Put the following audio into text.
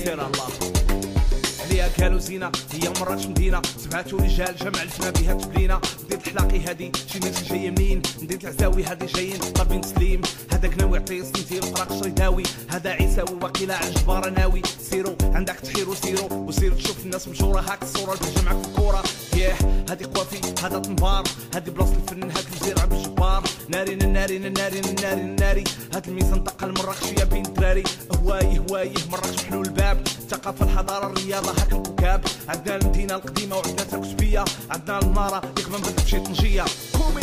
سير الله عليها قالوا زينة هي مرات مدينة سبعة رجال جمعتنا بها تبلينا بديت الحلاقي هادي شي ناس جاية منين نديت العزاوي هادي جايين طالبين تسليم هذاك ناوي عطيه سنتي الفراق شري داوي هذا عيساوي وقيلا على الجبارة ناوي سيرو عندك تحيرو سيرو وسيرو تشوف الناس مجورة هاك الصورة الجمعة في الكورة ياه هادي قوافي هذا طنبار هادي بلاصة الفن هاك الجزيرة بالجبار نارين النارين النارين النارين الناري هاد الميزان طقل مراكشية بين الدراري هوايه مراكش محلول الباب الثقافة الحضارة الرياضة هاك الكوكاب عندنا المدينة القديمة وعندنا تاكسبية عندنا المنارة ياك ما نبدلش شي طنجية كومي